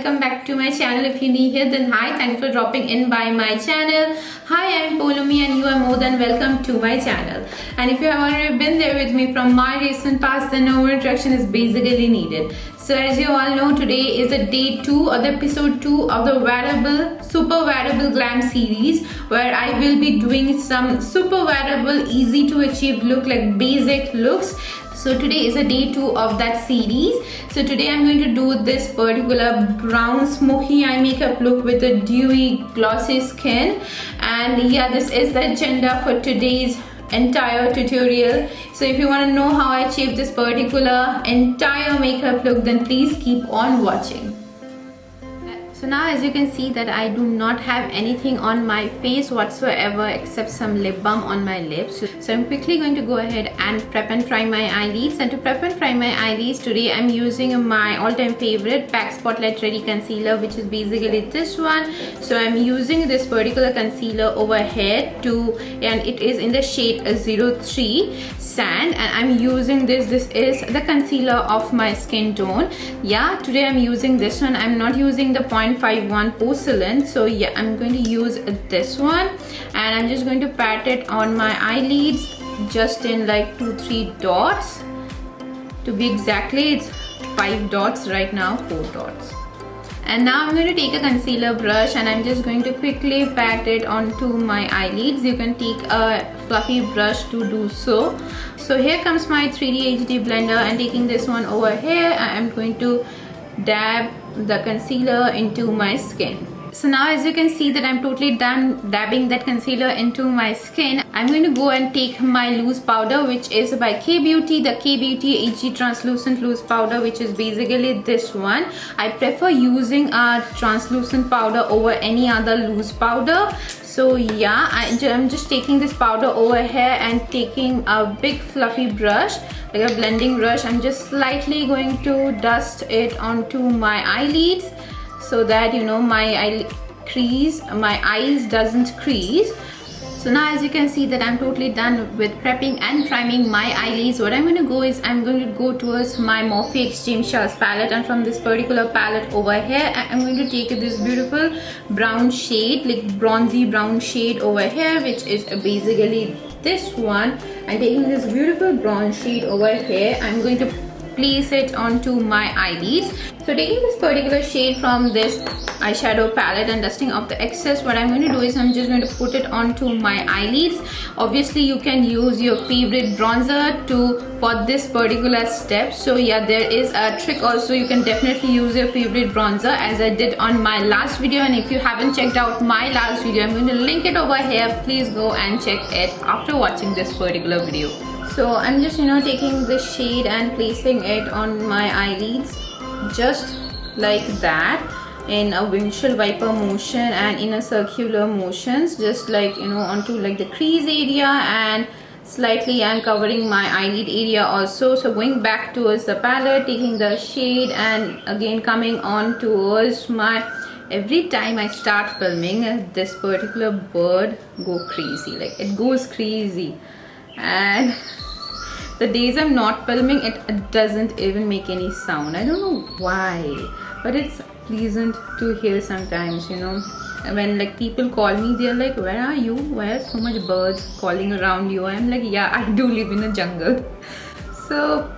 welcome back to my channel. If you're new here, then hi, thanks for dropping in by my channel. Hi, I'm Poulomi and you are more than welcome to my channel. And if you have already been there with me from my recent past, then no more introduction is basically needed. So as you all know, today is the day 2 or the episode 2 of the super wearable glam series, where I will be doing some super wearable, easy to achieve look, like basic looks. So today is a day 2 of that series. So today I'm going to do this particular brown smoky eye makeup look with a dewy glossy skin. And yeah, this is the agenda for today's entire tutorial. So if you want to know how I achieved this particular entire makeup look, then please keep on watching. So now as you can see that I do not have anything on my face whatsoever except some lip balm on my lips. So I'm quickly going to go ahead and prep and prime my eyelids. And to prep and prime my eyelids, today I'm using my all-time favorite PAC Spotlight Ready Concealer, which is basically this one. So I'm using this particular concealer over here and it is in the shade 03 Sand, and I'm using this is the concealer of my skin tone. Yeah, today I'm using this one. I'm not using the 0.51 porcelain. So yeah, I'm going to use this one, and I'm just going to pat it on my eyelids just in like 2-3 dots. To be exactly, it's 5 dots right now, 4 dots. And now I'm going to take a concealer brush and I'm just going to quickly pat it onto my eyelids. You can take a fluffy brush to do so. So here comes my 3D HD blender, and taking this one over here, I'm going to dab the concealer into my skin. So now as you can see that I'm totally done dabbing that concealer into my skin, I'm going to go and take my loose powder, which is by K-Beauty, the K-Beauty HD Translucent Loose Powder, which is basically this one. I prefer using a translucent powder over any other loose powder. So yeah, I'm just taking this powder over here and taking a big fluffy brush, like a blending brush. I'm just slightly going to dust it onto my eyelids, so that my eyes doesn't crease. So now as you can see that I'm totally done with prepping and priming my eyelids. What I'm going to go is I'm going to go towards my Morphe Extreme Shades palette, and from this particular palette over here I'm going to take this beautiful brown shade, like bronzy brown shade over here, which is basically this one. And taking this beautiful brown shade over here, I'm going to place it onto my eyelids. So taking this particular shade from this eyeshadow palette and dusting off the excess, what I'm going to do is I'm just going to put it onto my eyelids. Obviously you can use your favorite bronzer for this particular step. So yeah, there is a trick also. You can definitely use your favorite bronzer, as I did on my last video. And if you haven't checked out my last video, I'm going to link it over here. Please go and check it after watching this particular video. So I'm just taking this shade and placing it on my eyelids just like that, in a windshield wiper motion and in a circular motions, just like onto like the crease area, and slightly I'm covering my eyelid area also. So going back towards the palette, taking the shade and again coming on towards my, every time I start filming, this particular bird go crazy, like it goes crazy. And the days I'm not filming, it doesn't even make any sound. I don't know why, but it's pleasant to hear sometimes, when like people call me, they're like, where are you? Why are so much birds calling around you? I'm like, yeah, I do live in a jungle. So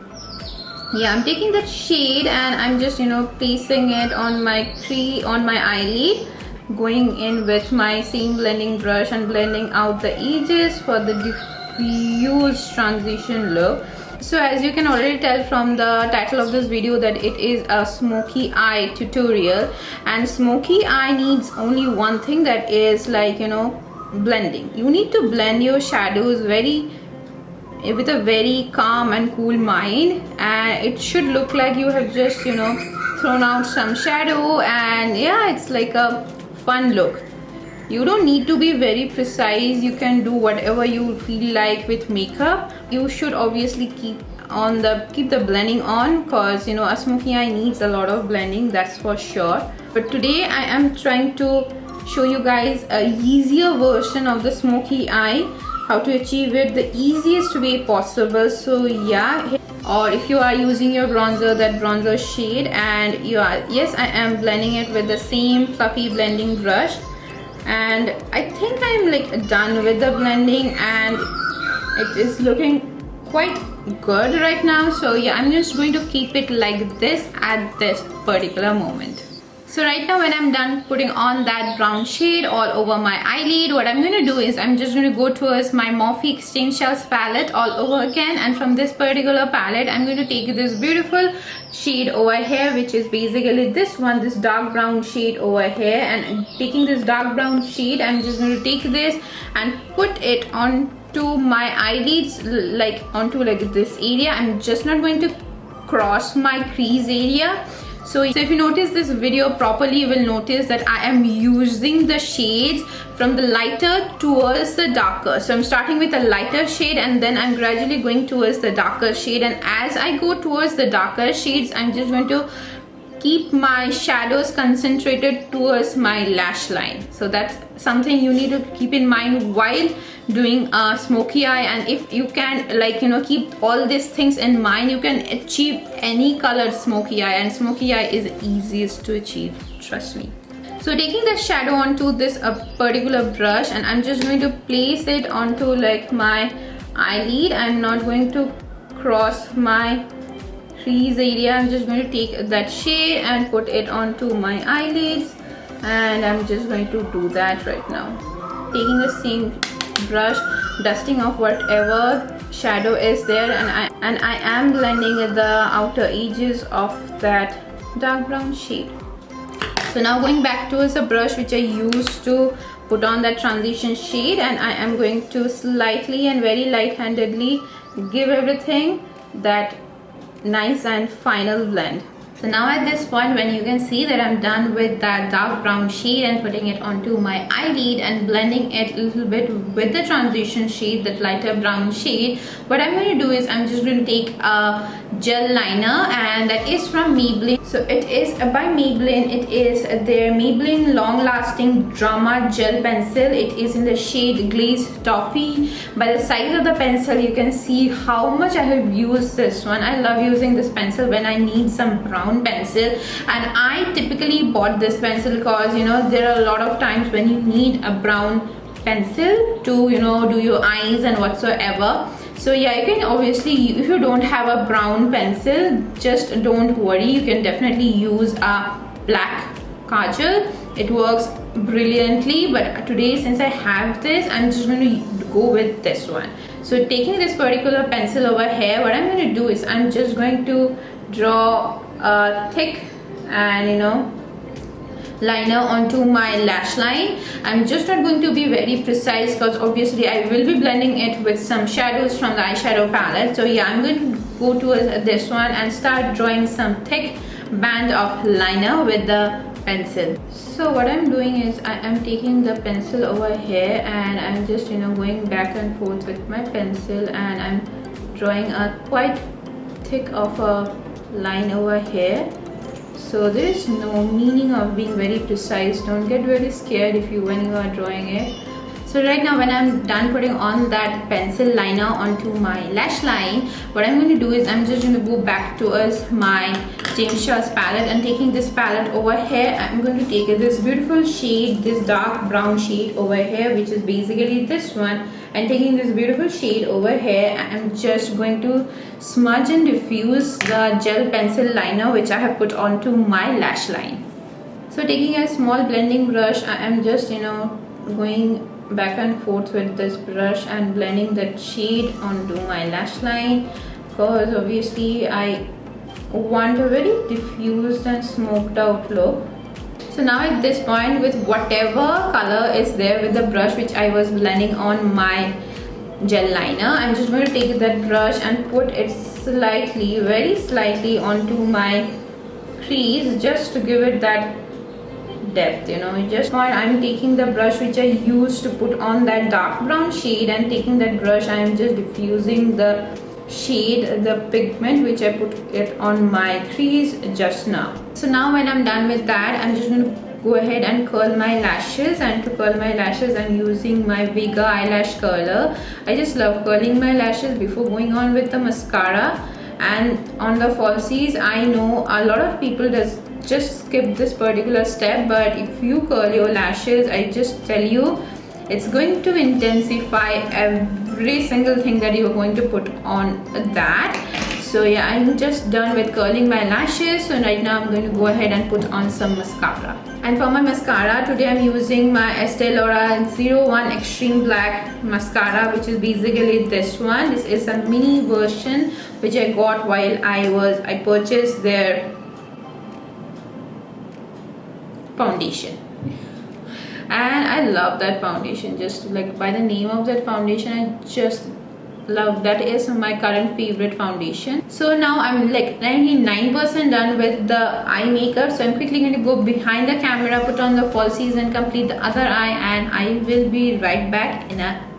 yeah, I'm taking that shade and I'm just placing it on my eyelid, going in with my same blending brush and blending out the edges for the diffuse transition look. So as you can already tell from the title of this video that it is a smoky eye tutorial, and smoky eye needs only one thing, that is like blending. You need to blend your shadows with a very calm and cool mind, and it should look like you have just thrown out some shadow, and yeah, it's like a fun look. You don't need to be very precise. You can do whatever you feel like with makeup. You should obviously keep the blending on, because a smoky eye needs a lot of blending, that's for sure. But today I am trying to show you guys a easier version of the smoky eye, how to achieve it the easiest way possible. So yeah, or if you are using your bronzer, that bronzer shade, and you are, yes, I am blending it with the same fluffy blending brush. And I think I'm like done with the blending, and it is looking quite good right now. So yeah, I'm just going to keep it like this at this particular moment. So right now, when I'm done putting on that brown shade all over my eyelid, what I'm going to do is I'm just going to go towards my Morphe Extreme Shells palette all over again. And from this particular palette, I'm going to take this beautiful shade over here, which is basically this one, this dark brown shade over here. And taking this dark brown shade, I'm just going to take this and put it on to my eyelids, like onto like this area. I'm just not going to cross my crease area. So if you notice this video properly, you will notice that I am using the shades from the lighter towards the darker. So I'm starting with a lighter shade, and then I'm gradually going towards the darker shade. And as I go towards the darker shades, I'm just going to keep my shadows concentrated towards my lash line. So that's something you need to keep in mind while doing a smoky eye. And if you can, like, you know, keep all these things in mind, you can achieve any colored smoky eye, and smoky eye is the easiest to achieve, trust me. So taking the shadow onto this particular brush, and I'm just going to place it onto like my eyelid. I'm not going to cross my crease area. I'm just going to take that shade and put it onto my eyelids, and I'm just going to do that right now. Taking the same brush, dusting off whatever shadow is there, and I am blending the outer edges of that dark brown shade. So now going back towards the brush which I used to put on that transition shade, and I am going to slightly and very light-handedly give everything that nice and final blend. So now at this point, when you can see that I'm done with that dark brown shade and putting it onto my eyelid and blending it a little bit with the transition shade, that lighter brown shade, what I'm going to do is I'm just going to take a gel liner, and that is from Maybelline. So it is by Maybelline. It is their Maybelline Long Lasting Drama Gel Pencil. It is in the shade Glazed Toffee. By the size of the pencil, you can see how much I have used this one. I love using this pencil when I need some brown pencil, and I typically bought this pencil because, you know, there are a lot of times when you need a brown pencil to, you know, do your eyes and whatsoever. So yeah, you can obviously, if you don't have a brown pencil, just don't worry, you can definitely use a black kajal. It works brilliantly, but today, since I have this, I'm just going to go with this one. So taking this particular pencil over here, what I'm going to do is I'm just going to draw a thick and, you know, liner onto my lash line. I'm just not going to be very precise because obviously I will be blending it with some shadows from the eyeshadow palette. So yeah, I'm going to go towards this one and start drawing some thick band of liner with the pencil. So what I'm doing is I am taking the pencil over here, and I'm just, you know, going back and forth with my pencil, and I'm drawing a quite thick of a line over here. So there is no meaning of being very precise. Don't get very scared when you are drawing it. So right now, when I'm done putting on that pencil liner onto my lash line, what I'm going to do is I'm just going to go back towards my James Charles palette, and taking this palette over here, I'm going to take this beautiful shade, this dark brown shade over here, which is basically this one, and taking this beautiful shade over here, I'm just going to smudge and diffuse the gel pencil liner which I have put onto my lash line. So taking a small blending brush, I am just, you know, going back and forth with this brush and blending that shade onto my lash line, because obviously I want a very diffused and smoked out look. So now at this point, with whatever color is there with the brush which I was blending on my gel liner, I'm just going to take that brush and put it slightly, very slightly onto my crease, just to give it that depth, you know. Just while I'm taking the brush which I used to put on that dark brown shade, and taking that brush, I'm just diffusing the shade, the pigment which I put it on my crease just now. So now when I'm done with that, I'm just going to go ahead and curl my lashes, and to curl my lashes I'm using my Vega eyelash curler. I just love curling my lashes before going on with the mascara. And on the falsies, I know a lot of people just skip this particular step, but if you curl your lashes, I just tell you, it's going to intensify every single thing that you're going to put on that. So yeah, I'm just done with curling my lashes. So right now I'm going to go ahead and put on some mascara. And for my mascara, today I'm using my Estee Lauder 01 Extreme Black Mascara, which is basically this one. This is a mini version which I got while I purchased their foundation. And I love that foundation, just like by the name of that foundation, I just love that. Is my current favorite foundation. So now I'm like 99% done with the eye makeup, so I'm quickly going to go behind the camera, put on the falsies and complete the other eye, and I will be right back in a.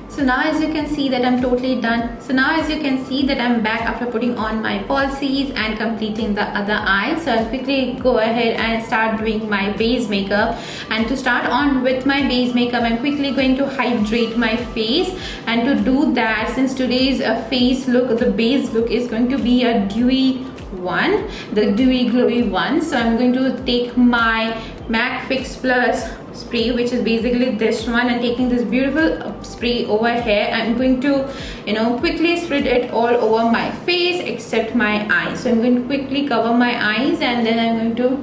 So now as you can see that I'm totally done. So now as you can see that I'm back after putting on my falsies and completing the other eye. So I'll quickly go ahead and start doing my base makeup. And to start on with my base makeup, I'm quickly going to hydrate my face. And to do that, since today's face look, the base look is going to be a dewy one, the dewy glowy one. So I'm going to take my MAC Fix Plus spray, which is basically this one, and taking this beautiful spray over here, I'm going to quickly spread it all over my face except my eyes. So I'm going to quickly cover my eyes, and then I'm going to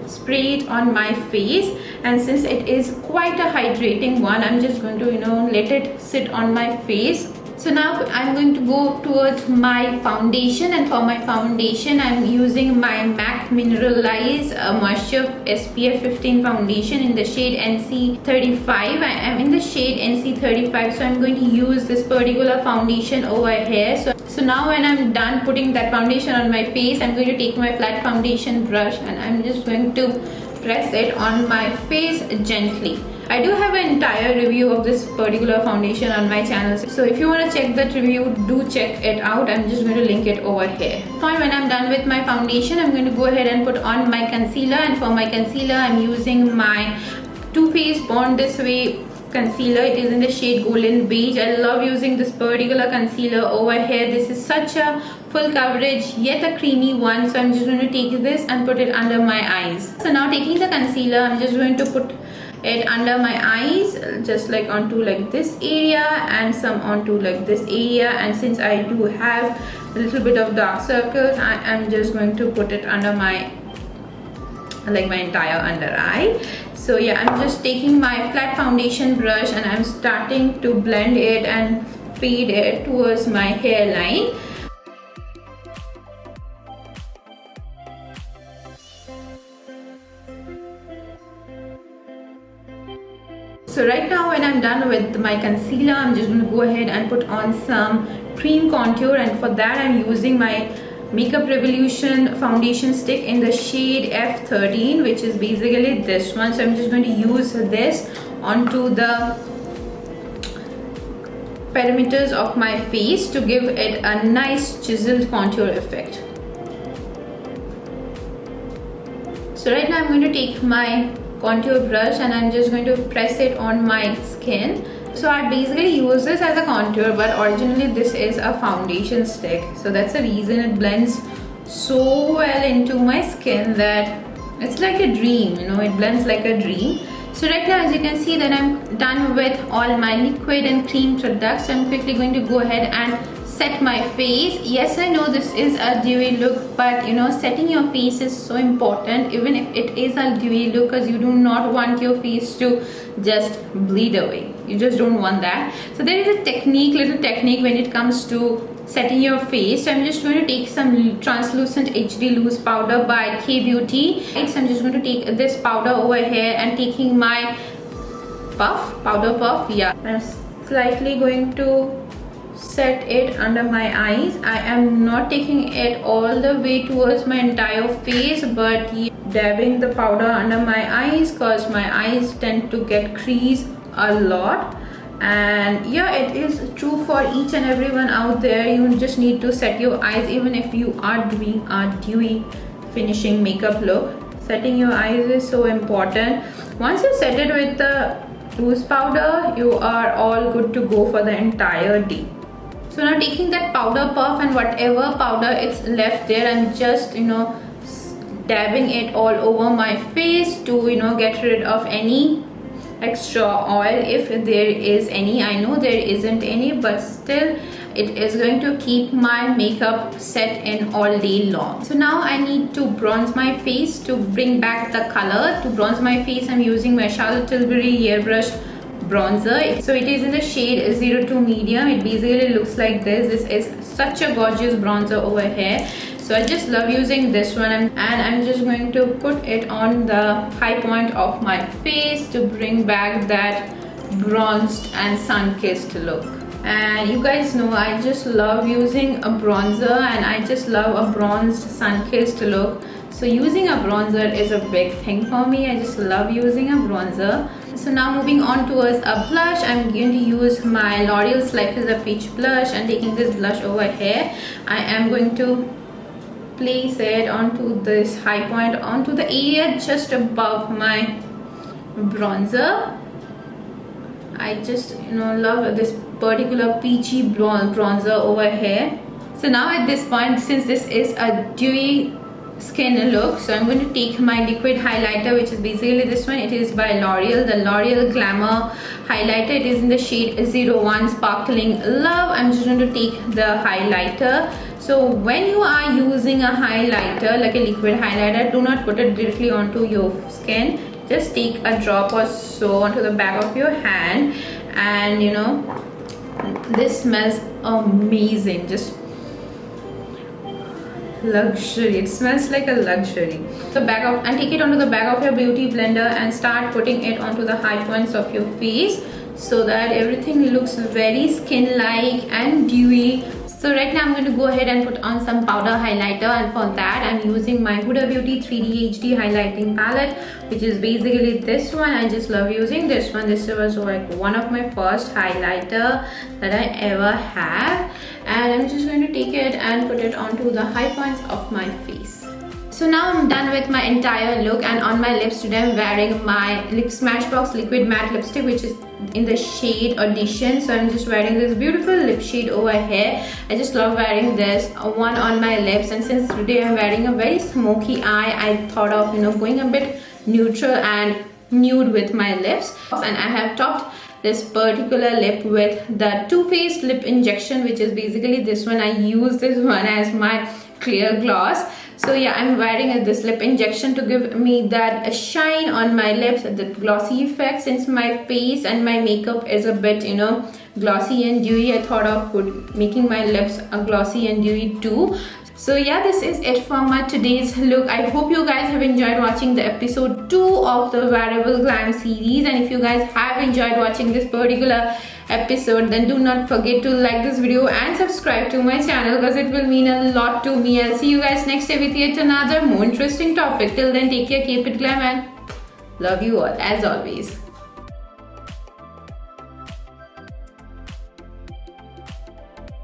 spray it on my face. And since it is quite a hydrating one, I'm just going to let it sit on my face. So now I'm going to go towards my foundation, and for my foundation I'm using my MAC Mineralize Moisture SPF 15 foundation in the shade NC35. I am in the shade NC35, so I'm going to use this particular foundation over here. So now when I'm done putting that foundation on my face, I'm going to take my flat foundation brush and I'm just going to press it on my face gently. I do have an entire review of this particular foundation on my channel, so if you want to check that review, do check it out. I'm just going to link it over here. Fine, when I'm done with my foundation, I'm going to go ahead and put on my concealer, and for my concealer I'm using my Too Faced Born This Way concealer. It is in the shade Golden Beige. I love using this particular concealer over here. This is such a full coverage yet a creamy one, so I'm just going to take this and put it under my eyes. So now taking the concealer, I'm just going to put it under my eyes, just like onto like this area and some onto like this area. And since I do have a little bit of dark circles, I am just going to put it under my entire under eye. So yeah, I'm just taking my flat foundation brush and I'm starting to blend it and fade it towards my hairline. So right now when I'm done with my concealer, I'm just going to go ahead and put on some cream contour, and for that I'm using my Makeup Revolution foundation stick in the shade F13, which is basically this one. So I'm just going to use this onto the perimeters of my face to give it a nice chiseled contour effect. So right now I'm going to take my contour brush and I'm just going to press it on my skin. So I basically use this as a contour, but originally this is a foundation stick, so that's the reason it blends so well into my skin that it's like a dream, it blends like a dream. So right now as you can see that I'm done with all my liquid and cream products, so I'm quickly going to go ahead and set my face. Yes, I know this is a dewy look, but setting your face is so important, even if it is a dewy look, because you do not want your face to just bleed away. You just don't want that. So there is a little technique when it comes to setting your face. So I'm just going to take some translucent HD loose powder by K Beauty. So I'm just going to take this powder over here and taking my powder puff. Yeah, I'm slightly going to set it under my eyes. I am not taking it all the way towards my entire face, but dabbing the powder under my eyes, because my eyes tend to get creased a lot. And yeah, it is true for each and everyone out there. You just need to set your eyes, even if you are doing a dewy finishing makeup look. Setting your eyes is so important. Once you set it with the loose powder, you are all good to go for the entire day. So now taking that powder puff and whatever powder is left there, I'm just dabbing it all over my face to get rid of any extra oil if there is any. I know there isn't any, but still it is going to keep my makeup set in all day long. So now I need to bronze my face to bring back the color. To bronze my face, I'm using my Charlotte Tilbury Airbrush bronzer. So it is in the shade 02 medium. It basically looks like this. This is such a gorgeous bronzer over here. So I just love using this one, and I'm just going to put it on the high point of my face to bring back that bronzed and sun-kissed look. And you guys know I just love using a bronzer, and I just love a bronzed sun-kissed look. So using a bronzer is a big thing for me. I just love using a bronzer. So now moving on towards a blush, I'm going to use my L'Oreal Life is a Peach blush, and taking this blush over here, I am going to place it onto this high point, onto the area just above my bronzer. I just love this particular peachy bronzer over here. So now at this point, since this is a dewy skin look, so I'm going to take my liquid highlighter, which is basically this one. It is by L'Oreal, the L'Oreal Glamour highlighter. It is in the shade 01 Sparkling Love. I'm just going to take the highlighter. So when you are using a highlighter, like a liquid highlighter, do not put it directly onto your skin. Just take a drop or so onto the back of your hand, and this smells amazing. Just luxury. It smells like a luxury. So and take it onto the back of your beauty blender and start putting it onto the high points of your face, so that everything looks very skin-like and dewy. So right now I'm going to go ahead and put on some powder highlighter, and for that I'm using my Huda Beauty 3D HD highlighting palette, which is basically this one. I just love using this one. This was like one of my first highlighter that I ever have, and I'm just going to take it and put it onto the high points of my face. So now I'm done with my entire look, and on my lips today I'm wearing my Smashbox Liquid Matte Lipstick, which is in the shade Audition. So I'm just wearing this beautiful lip shade over here. I just love wearing this one on my lips, and since today I'm wearing a very smoky eye, I thought of going a bit neutral and nude with my lips. And I have topped this particular lip with the Too Faced Lip Injection, which is basically this one. I use this one as my clear gloss. So yeah, I'm wearing this lip injection to give me that shine on my lips, that glossy effect. Since my face and my makeup is a bit glossy and dewy, I thought of making my lips glossy and dewy too. So yeah, this is it for my today's look. I hope you guys have enjoyed watching the episode 2 of the Wearable Glam series, and if you guys have enjoyed watching this particular episode, then do not forget to like this video and subscribe to my channel, because it will mean a lot to me. I'll see you guys next time with yet another more interesting topic. Till then, take care, keep it glam, and love you all as always.